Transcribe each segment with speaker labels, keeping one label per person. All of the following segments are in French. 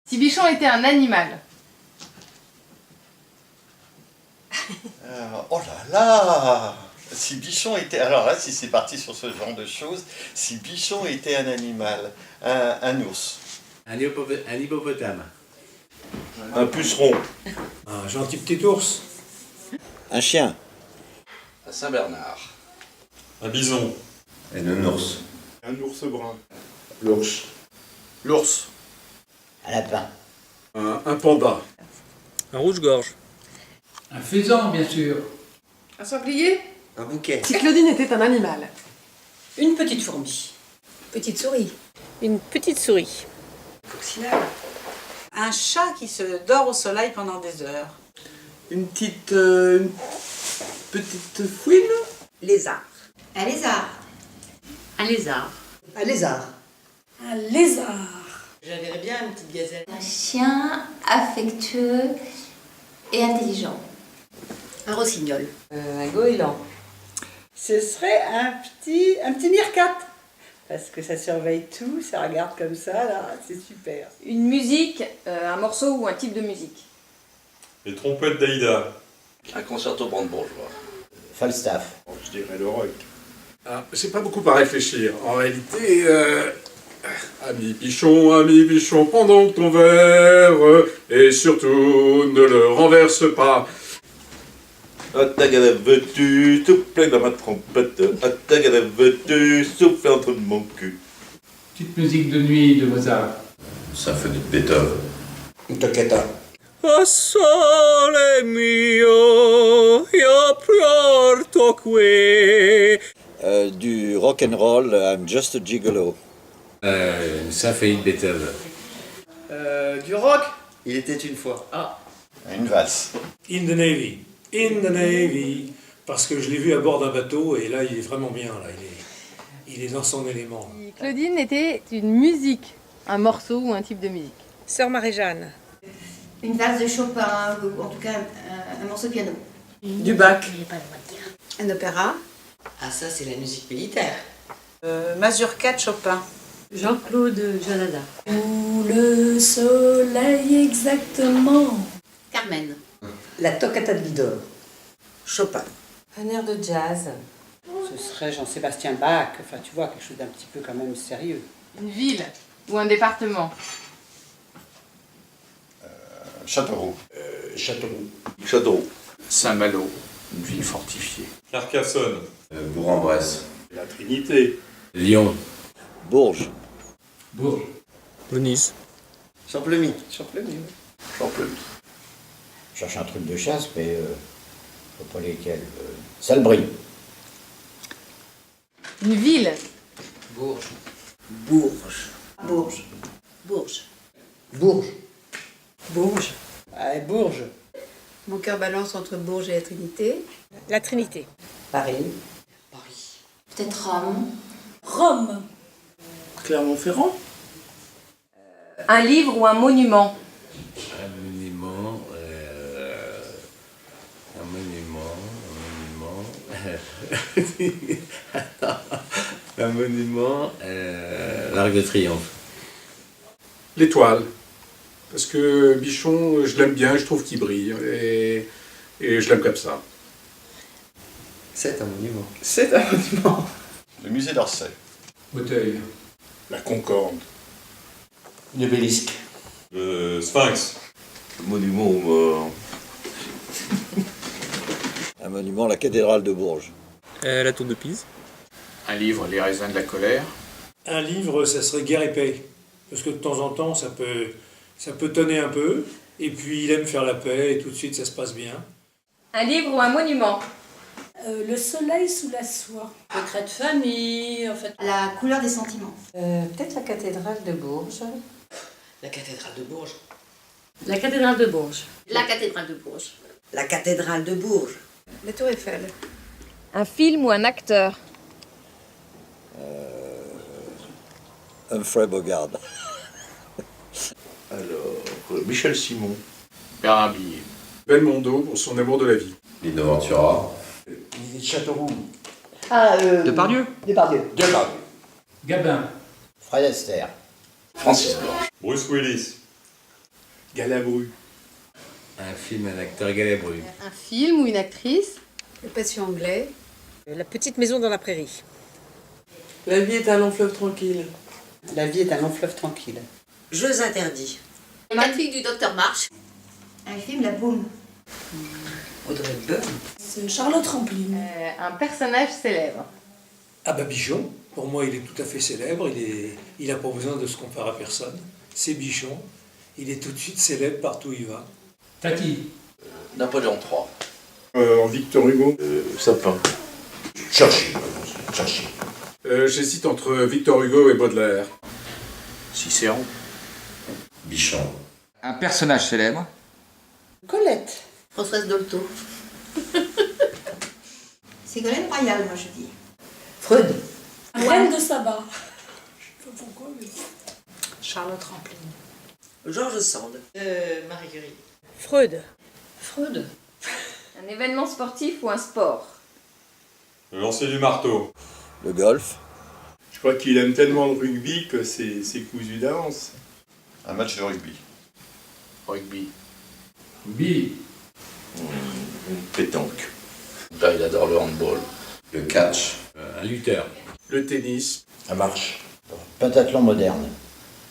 Speaker 1: Si Bichon était un animal.
Speaker 2: Oh là là! Si Bichon était... Alors là, si c'est parti sur ce genre de choses, si Bichon était un animal, un ours.
Speaker 3: Un hippopotame.
Speaker 4: Un puceron.
Speaker 5: Un gentil petit ours.
Speaker 6: Un chien.
Speaker 4: Un Saint-Bernard.
Speaker 7: Un bison.
Speaker 4: Un nounours.
Speaker 7: Un ours brun.
Speaker 4: L'ours.
Speaker 5: L'ours.
Speaker 6: Un lapin.
Speaker 5: Un panda.
Speaker 8: Un rouge-gorge.
Speaker 9: Un faisan, bien sûr.
Speaker 1: Un sanglier.
Speaker 4: Un bouquet.
Speaker 1: Si Claudine était un animal.
Speaker 10: Une petite fourmi.
Speaker 11: Petite souris.
Speaker 10: Une petite souris.
Speaker 11: Coccinelle.
Speaker 10: Un chat qui se dort au soleil pendant des heures.
Speaker 3: Une petite fouine.
Speaker 11: Lézard.
Speaker 1: Un lézard.
Speaker 10: Un lézard.
Speaker 11: Un lézard.
Speaker 10: Un lézard.
Speaker 11: J'aimerais bien une petite gazelle.
Speaker 1: Un chien affectueux et intelligent.
Speaker 11: Un rossignol.
Speaker 10: Un goéland. Ce serait un petit meerkat. Parce que ça surveille tout, ça regarde comme ça, là, c'est super.
Speaker 1: Une musique, un morceau ou un type de musique.
Speaker 7: Les trompettes d'Aïda.
Speaker 4: Un concerto brandebourgeois.
Speaker 6: Falstaff.
Speaker 4: Je dirais le rock.
Speaker 5: Ah, j'ai pas beaucoup à réfléchir. En réalité, ami Bichon, pendant ton verre, et surtout ne le renverse pas.
Speaker 4: Attagada veux-tu souffler dans ma trompette? Attagada veux-tu souffler entre mon cul?
Speaker 9: Petite musique de nuit de Mozart.
Speaker 4: Symphonie de Beethoven.
Speaker 6: Une toccata.
Speaker 8: O sole mio, io porto qui.
Speaker 6: Du rock'n'roll, I'm just a gigolo.
Speaker 3: Une symphonie de Beethoven.
Speaker 10: Du rock.
Speaker 4: Il était une fois.
Speaker 2: Une valse.
Speaker 5: In the Navy. In the Navy. Parce que je l'ai vu à bord d'un bateau et là, il est vraiment bien. Là. Il est dans son élément.
Speaker 1: Si Claudine était une musique, un morceau ou un type de musique.
Speaker 10: Sœur Marie-Jeanne.
Speaker 11: Une valse de Chopin, ou en tout cas un morceau de piano.
Speaker 10: Du bac.
Speaker 11: Un opéra.
Speaker 10: Ah, ça, c'est la musique militaire. Mazurka de Chopin.
Speaker 11: Jean-Claude Jonada. Où le soleil exactement.
Speaker 10: Carmen.
Speaker 11: La toccata de Vidor.
Speaker 10: Chopin.
Speaker 12: Un air de jazz. Ce serait Jean-Sébastien Bach. Enfin, tu vois, quelque chose d'un petit peu quand même sérieux.
Speaker 1: Une ville ou un département.
Speaker 2: Châteauroux.
Speaker 5: Châteauroux.
Speaker 4: Châteauroux.
Speaker 5: Saint-Malo, une ville fortifiée.
Speaker 7: Carcassonne.
Speaker 4: Bourg-en-Bresse.
Speaker 5: La Trinité.
Speaker 3: Lyon.
Speaker 6: Bourges.
Speaker 9: Bourges.
Speaker 8: Venise.
Speaker 4: Champlemy.
Speaker 5: Champlemy.
Speaker 4: Champlemy.
Speaker 6: Je cherche un truc de chasse, mais je sais pas lesquels. Salbris.
Speaker 1: Une ville.
Speaker 10: Bourges.
Speaker 11: Bourges.
Speaker 10: Bourges.
Speaker 11: Bourges.
Speaker 12: Bourges. Ah, Bourges.
Speaker 11: Mon cœur balance entre Bourges et la Trinité.
Speaker 10: La Trinité.
Speaker 12: Paris.
Speaker 1: Peut-être Rome.
Speaker 10: Rome.
Speaker 5: Clermont-Ferrand.
Speaker 1: Un livre ou un monument.
Speaker 3: Un monument. Un monument. L'Arc de Triomphe.
Speaker 5: L'étoile. Parce que Bichon, je l'aime bien, je trouve qu'il brille. Et je l'aime comme ça.
Speaker 4: C'est un monument.
Speaker 10: C'est un monument.
Speaker 2: Le musée d'Orsay.
Speaker 9: Auteuil.
Speaker 5: La Concorde.
Speaker 4: L'obélisque.
Speaker 7: Le Sphinx.
Speaker 4: Le monument aux morts.
Speaker 6: Un monument, la cathédrale de Bourges.
Speaker 8: La tour de Pise.
Speaker 5: Un livre, Les raisins de la colère. Un livre, ça serait Guerre et paix. Parce que de temps en temps, ça peut tonner un peu. Et puis, il aime faire la paix et tout de suite, ça se passe bien.
Speaker 1: Un livre ou un monument.
Speaker 10: Le soleil sous la soie.
Speaker 12: Secret de famille, en fait.
Speaker 11: La couleur des sentiments.
Speaker 12: Peut-être la cathédrale de Bourges.
Speaker 10: La cathédrale de Bourges.
Speaker 12: La cathédrale de Bourges.
Speaker 10: La cathédrale de Bourges.
Speaker 11: La cathédrale de Bourges. La tour Eiffel.
Speaker 1: Un film ou un acteur.
Speaker 6: Humphrey Bogart.
Speaker 4: Alors, Michel Simon.
Speaker 5: Bernard Blier. Belmondo pour son amour de la vie.
Speaker 4: Lino Ventura.
Speaker 5: Châteauroux.
Speaker 12: Depardieu.
Speaker 9: Gabin.
Speaker 6: Fred Astaire.
Speaker 4: Francis Blanche.
Speaker 7: Bruce Willis.
Speaker 5: Galabru.
Speaker 3: Un film, un acteur Galabru.
Speaker 1: Un film ou une actrice.
Speaker 12: Le patient anglais. La petite maison dans la prairie.
Speaker 13: La vie est un long fleuve tranquille.
Speaker 12: La vie est un long fleuve tranquille.
Speaker 14: Jeux interdits.
Speaker 11: Les magnifiques du docteur March. Un film La Boum.
Speaker 14: Audrey Hepburn.
Speaker 15: C'est Charlotte Rampling.
Speaker 1: Un personnage célèbre.
Speaker 16: Ah bah Bichon, pour moi il est tout à fait célèbre, il a pas besoin de se comparer à personne. C'est Bichon, il est tout de suite célèbre partout où il va.
Speaker 9: Tati.
Speaker 4: Napoléon III.
Speaker 5: En Victor Hugo.
Speaker 4: Sapin. Churchill.
Speaker 5: J'hésite entre Victor Hugo et Baudelaire.
Speaker 4: Cicéron.
Speaker 3: Bichon.
Speaker 17: Un personnage célèbre.
Speaker 12: Colette.
Speaker 11: Françoise Dolto. Ségolène Royal, moi je dis.
Speaker 14: Freud.
Speaker 15: Reine de Saba. Je sais pas pourquoi, mais...
Speaker 12: Charlotte Rampling.
Speaker 14: Georges Sand. Marie Curie.
Speaker 12: Freud.
Speaker 14: Freud.
Speaker 1: Un événement sportif ou un sport.
Speaker 7: Le lancer du marteau.
Speaker 4: Le golf.
Speaker 5: Je crois qu'il aime tellement le rugby que c'est cousu d'avance.
Speaker 2: Un match de rugby.
Speaker 4: Rugby.
Speaker 9: Bi.
Speaker 4: Pétanque. Là, il adore le handball.
Speaker 3: Le catch. Un lutteur.
Speaker 5: Le tennis.
Speaker 4: La marche.
Speaker 6: Pentathlon moderne.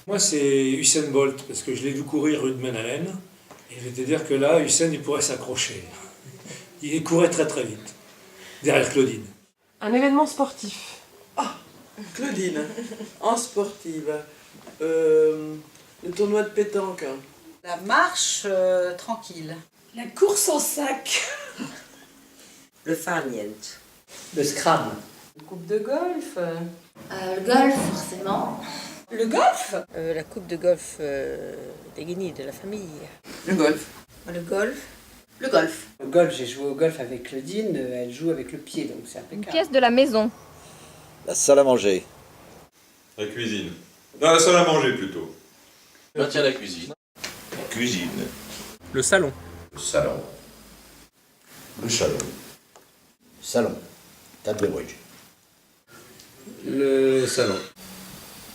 Speaker 16: Moi c'est Usain Bolt, parce que je l'ai vu courir rue de Manalen, et je vais te dire que là, Usain il pourrait s'accrocher. Il courait très très vite, derrière Claudine.
Speaker 13: Un événement sportif.
Speaker 14: Ah,
Speaker 13: Claudine, en sportive. Le tournoi de pétanque.
Speaker 12: La marche tranquille.
Speaker 15: La course en sac.
Speaker 14: Le farniente.
Speaker 12: Le Scrabble. Une coupe de golf.
Speaker 11: Le golf, forcément.
Speaker 15: Le golf.
Speaker 12: La coupe de golf des Guinées, de la famille.
Speaker 14: Le golf.
Speaker 11: Le golf. Le golf.
Speaker 12: Le golf, j'ai joué au golf avec Claudine, elle joue avec le pied, donc c'est
Speaker 1: Une
Speaker 12: impeccable.
Speaker 1: pièce de la maison.
Speaker 4: La salle à manger.
Speaker 7: La cuisine. Non, la salle à manger plutôt.
Speaker 4: Maintien la cuisine. Cuisine.
Speaker 8: Le salon.
Speaker 3: Le salon.
Speaker 4: Le salon.
Speaker 6: Salon. Table de bridge.
Speaker 3: Le salon.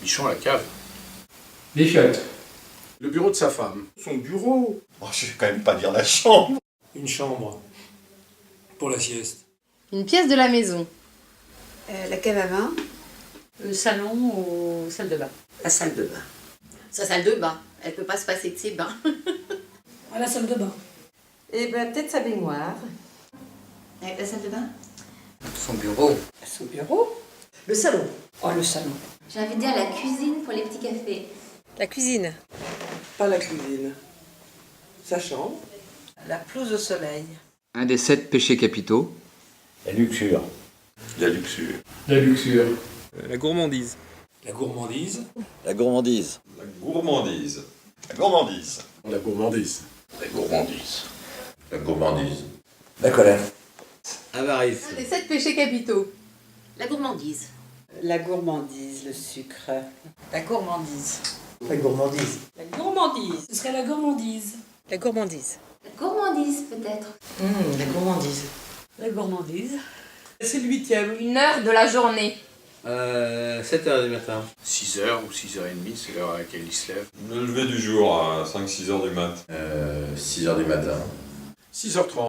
Speaker 4: Bichon la cave.
Speaker 9: Les chiottes.
Speaker 5: Le bureau de sa femme. Son bureau.
Speaker 2: Oh, je vais quand même pas dire la chambre.
Speaker 16: Une chambre pour la sieste.
Speaker 1: Une pièce de la maison.
Speaker 12: La cave à vin. Le salon ou salle de bain.
Speaker 14: La salle de bain.
Speaker 11: Sa salle de bain. Elle peut pas se passer de ses bains.
Speaker 15: À la salle de bain.
Speaker 12: Et ben peut-être sa baignoire.
Speaker 11: Avec la salle de bain.
Speaker 14: Son bureau.
Speaker 12: Son bureau.
Speaker 14: Le salon.
Speaker 12: Oh, le salon.
Speaker 11: J'ai envie de dire la cuisine pour les petits cafés.
Speaker 12: La cuisine.
Speaker 13: Pas la cuisine. Sa chambre.
Speaker 12: La pelouse au soleil.
Speaker 17: Un des 7 péchés capitaux.
Speaker 6: La luxure.
Speaker 4: La luxure.
Speaker 9: La luxure.
Speaker 8: La gourmandise.
Speaker 16: La gourmandise.
Speaker 4: La gourmandise.
Speaker 7: La gourmandise.
Speaker 2: La gourmandise.
Speaker 5: La gourmandise.
Speaker 4: La gourmandise.
Speaker 3: La gourmandise.
Speaker 4: La colère.
Speaker 3: Avarice.
Speaker 1: Un des 7 péchés capitaux.
Speaker 11: La gourmandise.
Speaker 12: La gourmandise, le sucre. La gourmandise.
Speaker 14: La gourmandise.
Speaker 15: La gourmandise. Ce serait la gourmandise.
Speaker 12: La gourmandise.
Speaker 11: La gourmandise, peut-être.
Speaker 14: La gourmandise.
Speaker 15: La gourmandise.
Speaker 13: C'est le 8e.
Speaker 1: Une heure de la journée.
Speaker 3: 7h du matin.
Speaker 4: 6h ou 6h30, c'est l'heure à laquelle il se lève.
Speaker 7: Le lever du jour à 5-6 heures du mat.
Speaker 3: 6h du matin.
Speaker 5: 6h30.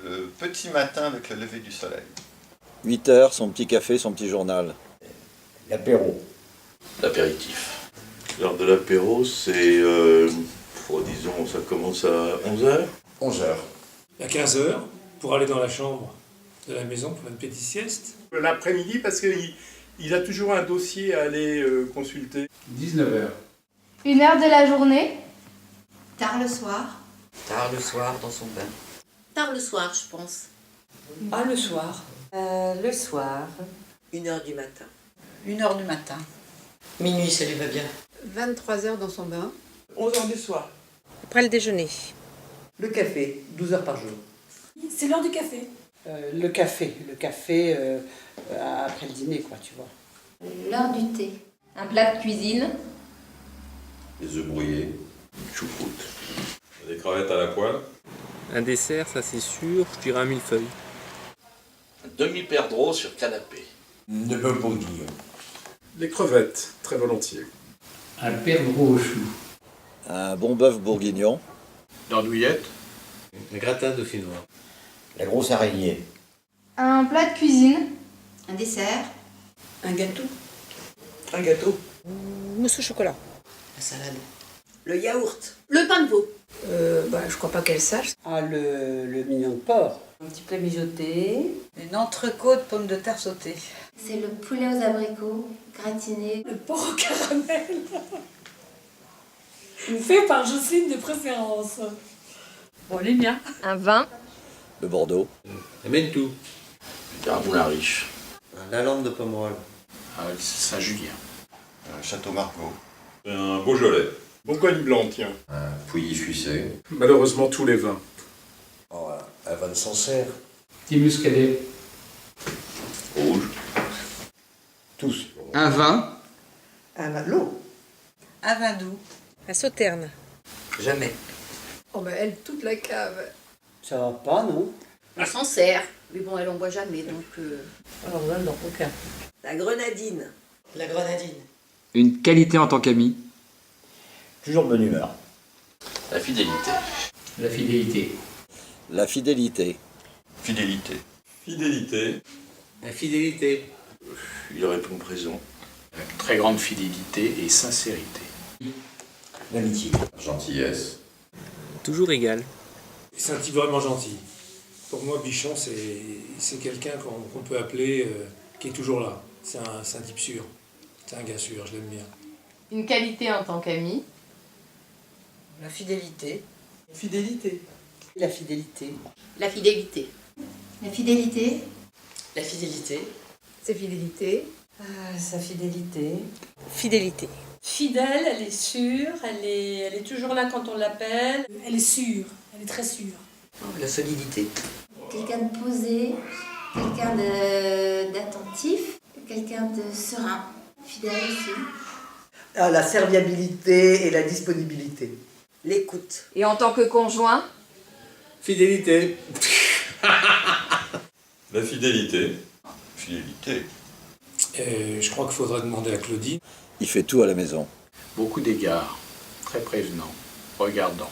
Speaker 2: Le petit matin avec le lever du soleil.
Speaker 4: 8h, son petit café, son petit journal.
Speaker 6: L'apéro.
Speaker 4: L'apéritif. L'heure de l'apéro, c'est... disons, ça commence à 11h.
Speaker 3: 11h.
Speaker 16: À 15h, pour aller dans la chambre de la maison pour une petite sieste.
Speaker 5: L'après-midi, parce qu'il a toujours un dossier à aller consulter.
Speaker 9: 19h.
Speaker 1: Une heure de la journée.
Speaker 11: Tard le soir.
Speaker 14: Tard le soir dans son bain.
Speaker 11: Tard le soir, je pense.
Speaker 12: Ah, le soir. Le soir.
Speaker 14: 1h du matin.
Speaker 12: 1h du matin.
Speaker 14: Minuit, ça lui va bien.
Speaker 12: 23h dans son bain.
Speaker 13: 11h du soir.
Speaker 12: Après le déjeuner.
Speaker 14: Le café, 12 heures par jour.
Speaker 15: C'est l'heure du café.
Speaker 12: Le café après le dîner, quoi, tu vois.
Speaker 11: L'heure du thé.
Speaker 1: Un plat de cuisine.
Speaker 3: Les œufs brouillés.
Speaker 4: Choucroute.
Speaker 7: Des crevettes à la poêle.
Speaker 8: Un dessert, ça c'est sûr, je dirais un millefeuille.
Speaker 4: Un demi-perdreau sur canapé.
Speaker 3: De bœuf bourguignon.
Speaker 5: Les crevettes, très volontiers.
Speaker 9: Un perdreau au chou.
Speaker 18: Un bon bœuf bourguignon.
Speaker 3: L'andouillette. Un gratin dauphinois.
Speaker 6: La grosse araignée.
Speaker 11: Un plat de cuisine. Un dessert.
Speaker 14: Un gâteau.
Speaker 13: Un gâteau.
Speaker 12: Mousse au chocolat.
Speaker 14: La salade.
Speaker 13: Le yaourt.
Speaker 11: Le pain de veau.
Speaker 12: Je crois pas qu'elle sache.
Speaker 10: Ah, le mignon de porc.
Speaker 12: Un petit plat mijoté.
Speaker 10: Une entrecôte pommes de terre sautée.
Speaker 11: C'est le poulet aux abricots, gratiné.
Speaker 15: Le porc au caramel. Fait par Jocelyne de préférence.
Speaker 12: Bon, les miens.
Speaker 1: Un vin.
Speaker 18: Le Bordeaux.
Speaker 3: Amène tout.
Speaker 4: Moulin riche.
Speaker 3: La lampe de Pomerol.
Speaker 5: Saint-Julien.
Speaker 2: Un Château Margaux.
Speaker 7: Un Beaujolais.
Speaker 5: Bourgogne blanc, tiens.
Speaker 3: Un Pouilly fuissé.
Speaker 5: Malheureusement, tous les vins.
Speaker 3: Oh, un vin de Sancerre.
Speaker 9: Petit muscadet.
Speaker 4: Rouge.
Speaker 6: Tous.
Speaker 17: Un vin.
Speaker 13: Un Malo.
Speaker 10: Un vin doux.
Speaker 12: Un sauterne.
Speaker 14: Jamais.
Speaker 15: Oh, bah, elle, toute la cave.
Speaker 10: Ça va pas, non?
Speaker 11: Un Sancerre. Mais bon, elle en boit jamais, donc...
Speaker 12: Alors là, non, aucun.
Speaker 13: La grenadine.
Speaker 14: La grenadine.
Speaker 17: Une qualité en tant qu'ami.
Speaker 6: Toujours de bonne humeur.
Speaker 4: La fidélité.
Speaker 9: La fidélité.
Speaker 18: La fidélité.
Speaker 2: Fidélité.
Speaker 7: Fidélité.
Speaker 3: Infidélité.
Speaker 4: Il répond présent.
Speaker 5: Très grande fidélité et sincérité.
Speaker 6: L'amitié.
Speaker 3: Gentillesse.
Speaker 8: Toujours égal.
Speaker 16: C'est un type vraiment gentil. Pour moi, Bichon, c'est quelqu'un qu'on peut appeler, qui est toujours là. C'est un type sûr. C'est un gars sûr, je l'aime bien.
Speaker 1: Une qualité en tant qu'ami.
Speaker 14: La fidélité.
Speaker 13: Fidélité.
Speaker 10: La fidélité.
Speaker 11: La fidélité. La fidélité.
Speaker 14: La fidélité.
Speaker 15: C'est fidélité.
Speaker 12: Sa fidélité.
Speaker 10: Fidélité.
Speaker 15: Fidèle, elle est sûre, elle est toujours là quand on l'appelle. Elle est sûre, elle est très sûre.
Speaker 14: La solidité.
Speaker 11: Quelqu'un de posé. Quelqu'un d'attentif. Quelqu'un de serein. Fidèle aussi.
Speaker 13: Ah, la serviabilité et la disponibilité. L'écoute.
Speaker 1: Et en tant que conjoint.
Speaker 3: Fidélité.
Speaker 7: La fidélité.
Speaker 2: Fidélité.
Speaker 16: Je crois qu'il faudrait demander à Claudine.
Speaker 18: Il fait tout à la maison.
Speaker 5: Beaucoup d'égards. Très prévenant. Regardant.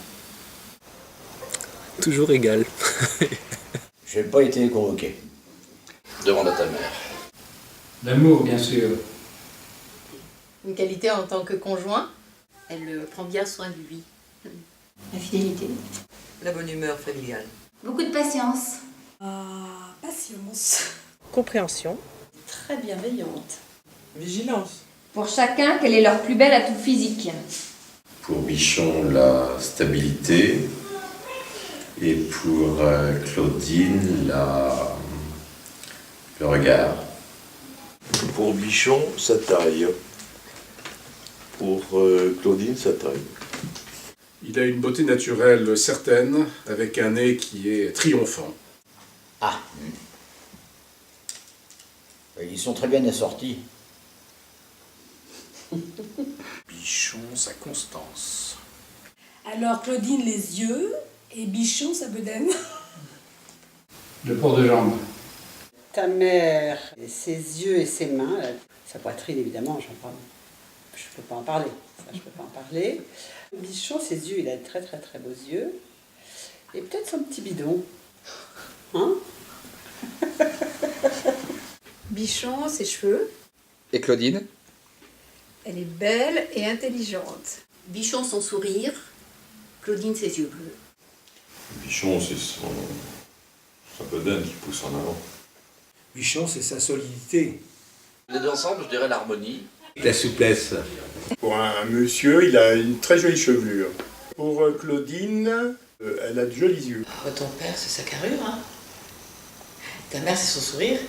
Speaker 8: Toujours égal.
Speaker 6: J'ai pas été convoqué.
Speaker 4: Demande à ta mère.
Speaker 9: L'amour, bien sûr.
Speaker 1: Une qualité en tant que conjoint.
Speaker 11: Elle prend bien soin de lui. La fidélité.
Speaker 14: La bonne humeur familiale.
Speaker 11: Beaucoup de patience.
Speaker 15: Patience.
Speaker 12: Compréhension.
Speaker 15: Très bienveillante.
Speaker 13: Vigilance.
Speaker 11: Pour chacun, quel est leur plus bel atout physique?
Speaker 3: Pour Bichon, la stabilité. Et pour Claudine, le regard.
Speaker 4: Pour Bichon, sa taille. Pour Claudine, sa taille.
Speaker 5: Il a une beauté naturelle certaine, avec un nez qui est triomphant.
Speaker 6: Ah. Ils sont très bien assortis.
Speaker 5: Bichon, sa constance.
Speaker 15: Alors Claudine, les yeux, et Bichon, sa bedaine.
Speaker 9: Le port de jambe.
Speaker 10: Ta mère, ses yeux et ses mains, sa poitrine évidemment, j'en parle. Je peux pas en parler. Ça, je peux pas en parler. Bichon, ses yeux, il a de très très très beaux yeux. Et peut-être son petit bidon. Hein?
Speaker 15: Bichon, ses cheveux.
Speaker 17: Et Claudine?
Speaker 15: Elle est belle et intelligente.
Speaker 11: Bichon, son sourire. Claudine, ses yeux bleus.
Speaker 7: Bichon, c'est sa bedaine qui pousse en avant.
Speaker 16: Bichon, c'est sa solidité.
Speaker 4: Les deux ensemble, je dirais l'harmonie.
Speaker 3: La souplesse.
Speaker 5: Pour un monsieur, il a une très jolie chevelure. Pour Claudine, elle a de jolis yeux.
Speaker 14: Ton père, c'est sa carrure, hein. Ta mère, c'est son sourire.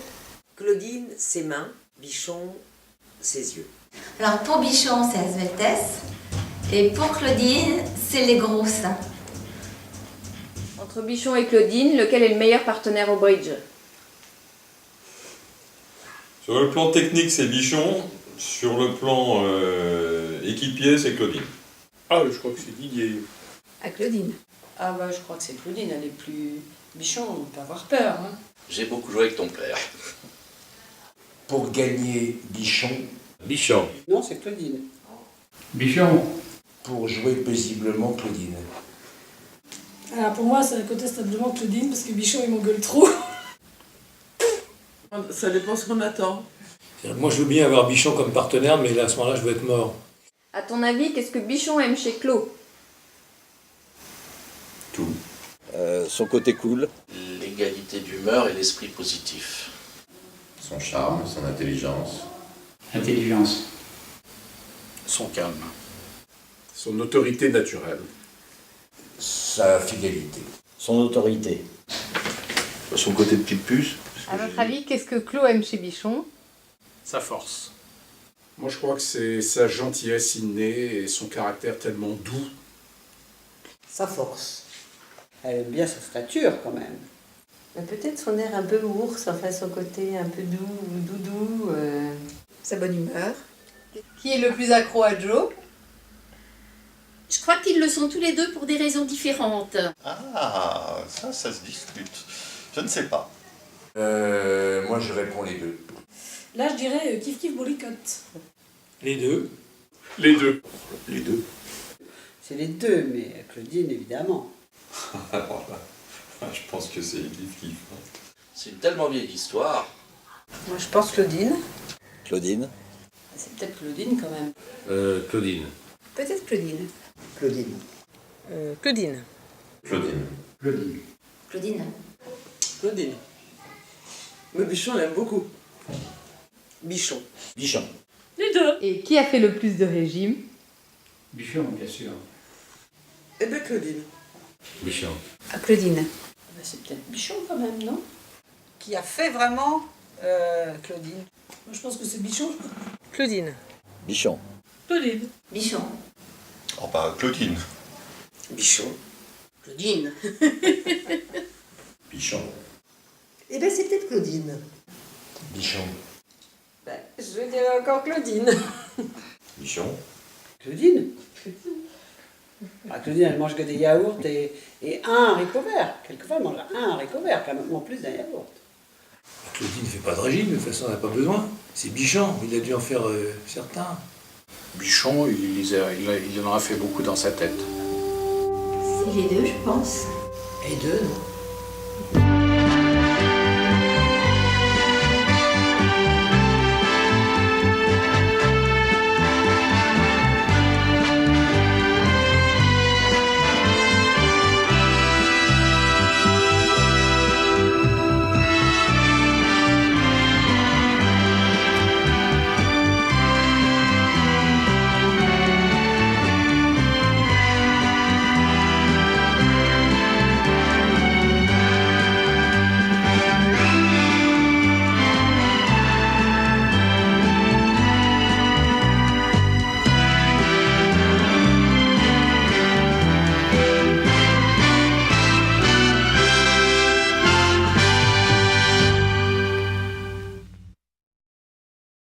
Speaker 13: Claudine, ses mains. Bichon, ses yeux.
Speaker 11: Alors pour Bichon, c'est la sveltesse. Et pour Claudine, c'est les gros seins.
Speaker 1: Entre Bichon et Claudine, lequel est le meilleur partenaire au bridge?
Speaker 7: Sur le plan technique, c'est Bichon. Sur le plan équipier, c'est Claudine.
Speaker 5: Ah, je crois que c'est Didier.
Speaker 15: À Claudine.
Speaker 12: Ah bah je crois que c'est Claudine, elle est plus... Bichon, on peut avoir peur. Hein.
Speaker 4: J'ai beaucoup joué avec ton père.
Speaker 3: Pour gagner Bichon. Bichon.
Speaker 10: Non, c'est Claudine.
Speaker 9: Bichon.
Speaker 3: pour jouer paisiblement Claudine.
Speaker 15: Alors pour moi, c'est incontestablement Claudine, parce que Bichon, il m'engueule trop.
Speaker 13: Ça dépend ce qu'on attend.
Speaker 16: Moi, je veux bien avoir Bichon comme partenaire, mais là, à ce moment-là, je veux être mort.
Speaker 1: À ton avis, qu'est-ce que Bichon aime chez Claude?
Speaker 3: Tout.
Speaker 18: Son côté cool.
Speaker 4: L'égalité d'humeur et l'esprit positif.
Speaker 3: Son charme, son intelligence.
Speaker 9: Intelligence.
Speaker 4: Son calme.
Speaker 5: Son autorité naturelle.
Speaker 3: Sa fidélité.
Speaker 6: Son autorité.
Speaker 4: Son côté petite puce.
Speaker 12: À votre avis, qu'est-ce que Claude aime chez Bichon?
Speaker 5: Sa force. Moi, je crois que c'est sa gentillesse innée et son caractère tellement doux.
Speaker 10: Sa force. Elle aime bien sa stature quand même.
Speaker 12: Peut-être son air un peu ours, enfin son côté un peu doudou.
Speaker 14: Sa bonne humeur.
Speaker 12: Qui est le plus accro à Joe?
Speaker 14: Je crois qu'ils le sont tous les deux pour des raisons différentes.
Speaker 2: Ah, ça se discute. Je ne sais pas.
Speaker 3: Moi, je réponds les deux.
Speaker 15: Là, je dirais kiff kiff bourricotte.
Speaker 16: Les deux.
Speaker 5: Les deux.
Speaker 4: Les deux.
Speaker 10: C'est les deux, mais Claudine, évidemment.
Speaker 7: Alors là, je pense que c'est kiff-kiff.
Speaker 4: C'est une tellement vieille histoire.
Speaker 10: Moi, je pense Claudine.
Speaker 18: Claudine.
Speaker 10: C'est peut-être Claudine quand même.
Speaker 3: Claudine.
Speaker 14: Peut-être Claudine.
Speaker 10: Claudine.
Speaker 12: Claudine.
Speaker 3: Claudine.
Speaker 9: Claudine.
Speaker 14: Claudine.
Speaker 13: Claudine. Mais Bichon, elle aime beaucoup. Bichon.
Speaker 6: Bichon.
Speaker 15: Les deux.
Speaker 12: Et qui a fait le plus de régime?
Speaker 9: Bichon, bien sûr.
Speaker 13: Eh bien, Claudine.
Speaker 3: Bichon.
Speaker 14: Ah, Claudine.
Speaker 10: C'est peut-être Bichon quand même, non? Qui a fait vraiment Claudine?
Speaker 15: Moi, je pense que c'est Bichon.
Speaker 12: Claudine.
Speaker 18: Bichon.
Speaker 15: Claudine.
Speaker 14: Bichon.
Speaker 2: Oh bah, Claudine.
Speaker 13: Bichon.
Speaker 14: Claudine.
Speaker 3: Bichon.
Speaker 13: Eh bien, c'est peut-être Claudine.
Speaker 3: Bichon.
Speaker 12: Je dirais encore Claudine.
Speaker 3: Bichon.
Speaker 10: Claudine. Ah, Claudine, elle mange que des yaourts et un haricot vert. Quelquefois, elle mange un haricot vert, quand même, en plus d'un yaourt.
Speaker 16: Claudine ne fait pas de régime, de toute façon, elle n'a pas besoin. C'est Bichon, il a dû en faire certains.
Speaker 9: Bichon, il en aura fait beaucoup dans sa tête.
Speaker 14: C'est les deux, je pense.
Speaker 13: Les deux, non?